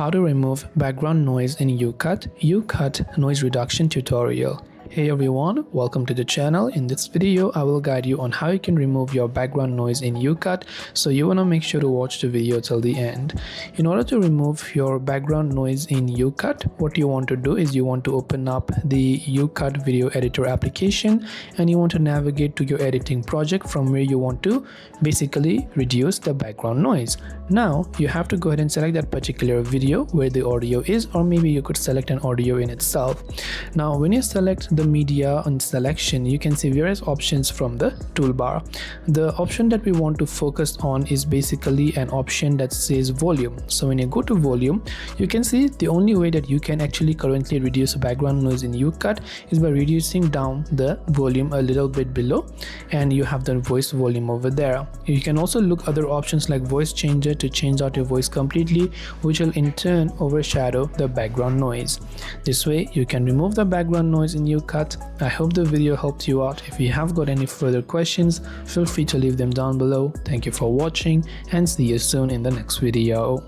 How to remove background noise in YouCut noise reduction tutorial. Hey everyone, welcome to the channel. In this video, I will guide you on how you can remove your background noise in YouCut, so you want to make sure to watch the video till the end. In order to remove your background noise in YouCut, what you want to do is you want to open up the YouCut video editor application and you want to navigate to your editing project from where you want to basically reduce the background noise. Now you have to go ahead and select that particular video where the audio is, or maybe you could select an audio in itself. Now when you select the media on selection, you can see various options from the toolbar. The option that we want to focus on is basically an option that says volume. So when you go to volume, you can see the only way that you can actually currently reduce background noise in YouCut is by reducing down the volume a little bit below, and you have the voice volume over there. You can also look other options like voice changer to change out your voice completely, which will in turn overshadow the background noise. This way you can remove the background noise in YouCut. I hope the video helped you out. If you have got any further questions, feel free to leave them down below. Thank you for watching and see you soon in the next video.